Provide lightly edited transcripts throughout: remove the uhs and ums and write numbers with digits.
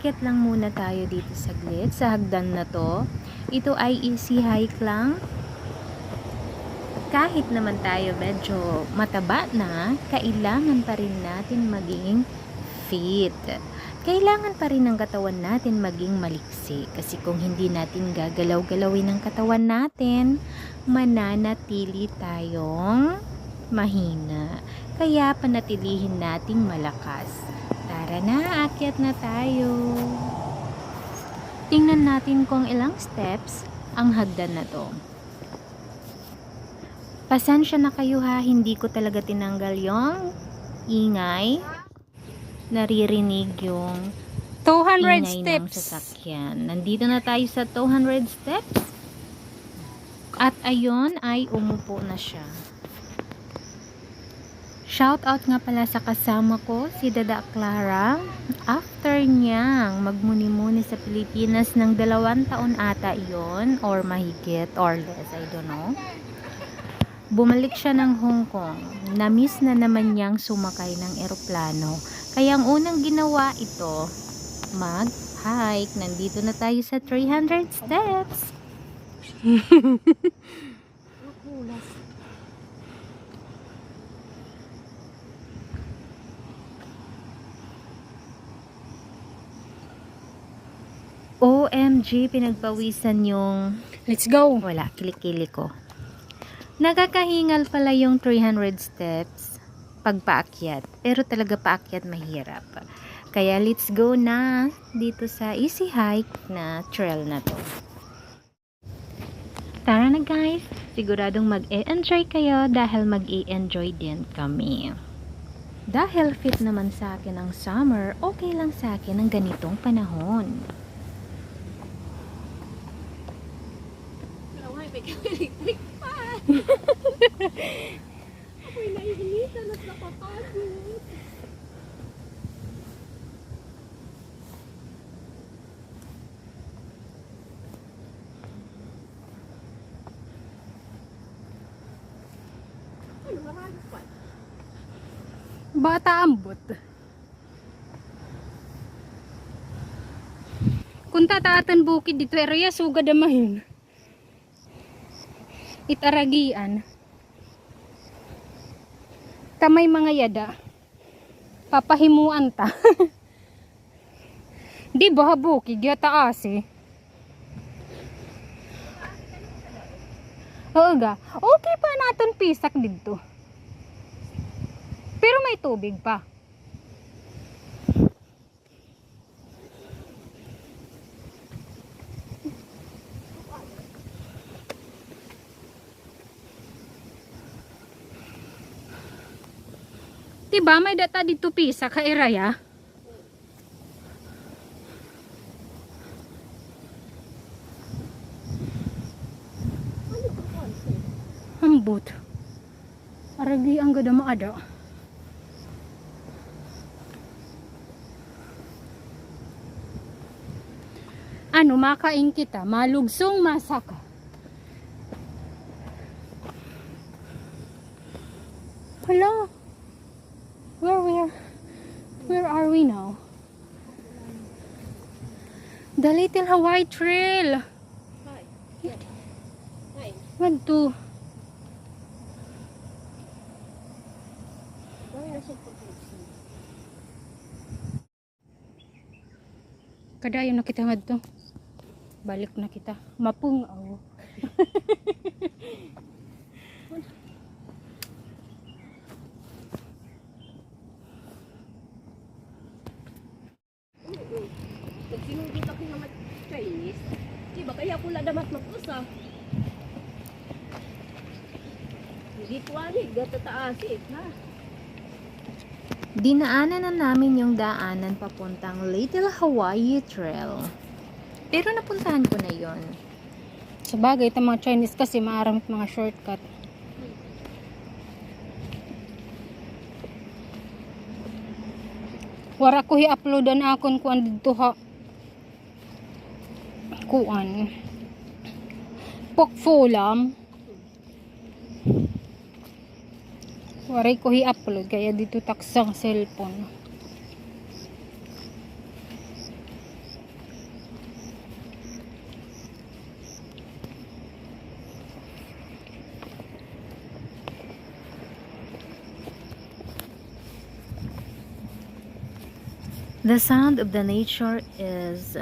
aakyat lang muna tayo dito saglit sa hagdan na to. Ito ay easy hike lang. Kahit naman tayo medyo mataba na, kailangan pa rin natin maging fit. Kailangan pa rin ng katawan natin maging maliksi. Kasi kung hindi natin gagalaw-galawin ang katawan natin, mananatili tayong mahina. Kaya panatilihin nating malakas. Tara na, aakyat na tayo. Tingnan natin kung ilang steps ang hagdan na to. Pasensya na kayo ha, hindi ko talaga tinanggal yung ingay. Naririnig yung 200 ingay ng steps. sasakyan. Nandito na tayo sa 200 steps. At ayun ay umupo na siya. Shout out nga pala sa kasama ko, si Dada Clara. After niyang magmuni-muni sa Pilipinas ng 2 taon ata iyon, or mahigit, or less, I don't know. Bumalik siya ng Hong Kong. Na-miss na naman niyang sumakay ng eroplano. Kaya ang unang ginawa ito, mag-hike. Nandito na tayo sa 300 steps. OMG, pinagpawisan yung... Let's go. Wala, kilikili ko. Nakakahingal pala yung 300 steps pag paakyat. Pero talaga paakyat mahirap. Kaya let's go na dito sa easy hike na trail na to. Tara na guys, siguradong mag-e-enjoy kayo dahil mag-e-enjoy din kami. Dahil fit naman sa akin ang summer, okay lang sa akin ang ganitong panahon. Ako'y nahihilitan at napapagod. Bata ambot. Kung tataatan bukid dito area suga damahin. Itaragian. Tamay mga yada. Papahimuan ta. Di ba bukid ya taas eh. Oo ga. Okay pa naton pisak dito. Pero may tubig pa. Diba may data dito pisa ka iraya? Ambot. Aragi ang gada maada. Ano makain kita, malugsong masaka. Hello. Where are we now? The Little Hawaii Trail. What to? Kadayon na kita ngadto. Balik na kita. Mapungaw. Nagsinugit ako ng Chinese. Diba kaya pula damat mag-usa. Hindi ko anig, gatataasit ha. Dinaanan na namin yung daanan papuntang Little Hawaii Trail. Pero napuntahan ko na yon. Sa bagay, itong mga Chinese kasi maaramit mga shortcut. Wara ko i-uploadan akon kuan dito ha. Kuan. Pokfulam. Wara ko i-upload kaya dito taksang cellphone. The sound of the nature is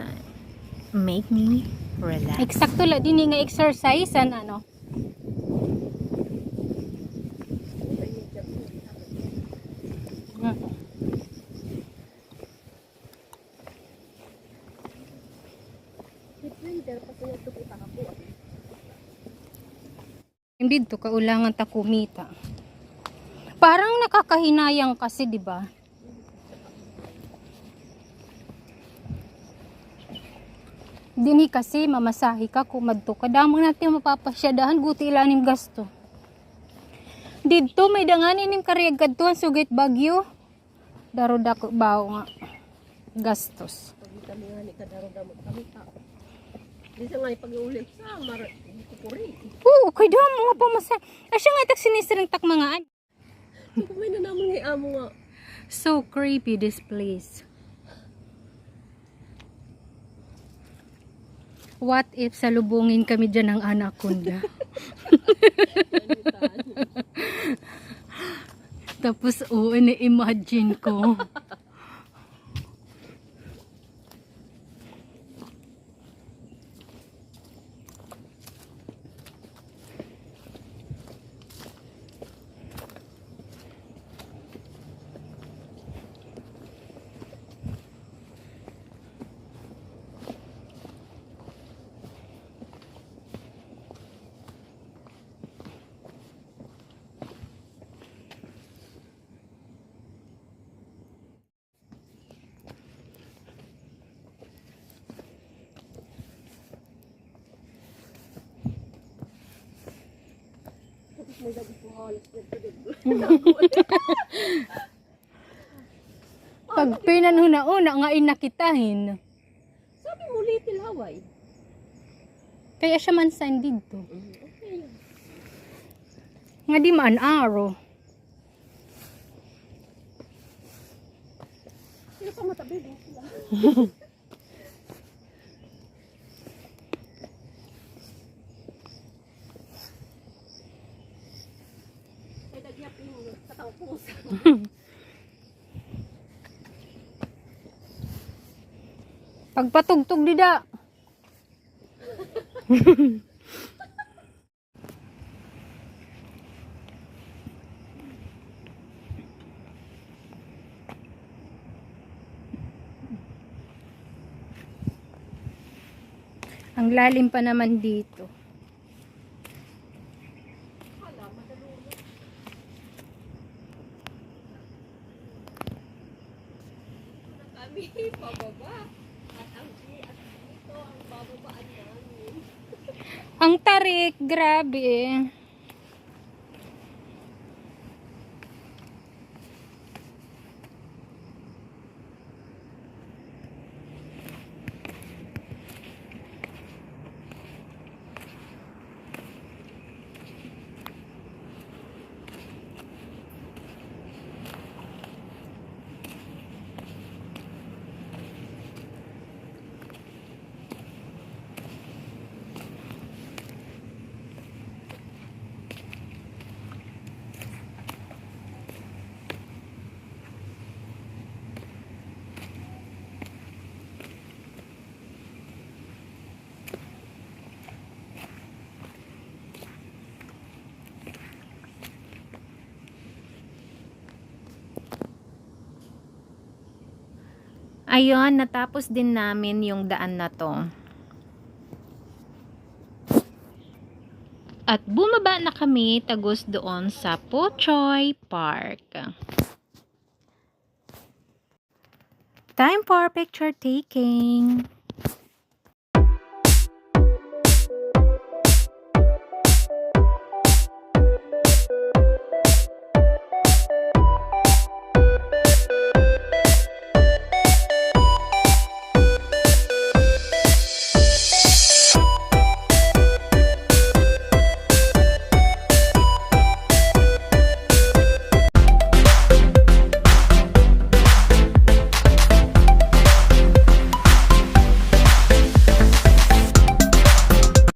make me relax. Eksakto la din nga exercise ano. Hindi to kaulangan ta kumita. Parang nakakahinayang kasi, di ba? Dini kasi mamasahi ka kumadto ka. Damang natin mapapasyadahan guti ilanim gasto. Dito may dangan inim kariyag kadtuan sugit bagyo. Daro dako bao nga gastos. Pagita mo nga ni kadaro damot kami ta. Di sa nga pag-ulit sa mar hindi ko puri. Oo, kay damo nga pamasahi. Asya nga tak sinisirang tak mga So may na naman nga amo nga. So creepy this place. What if salubungin kami dyan ng anaconda? Tapos, ini-imagine ko. May gabi po halos Pag pinanhuna-una nga inakitahin. sabi mo Little Hawaii. Kaya siya man sign dito. Okay. Nga di man aro. Sino pa matabi din sila? Ay dagyap yung katangpos. Pagpatugtog dida. Ang lalim pa naman dito. Kami pababa. At ang dito ang bababaan namin. Ang tarik, grabe. Ayun, natapos din namin yung daan na to. At bumaba na kami tagos doon sa Pochoy Park. Time for picture taking.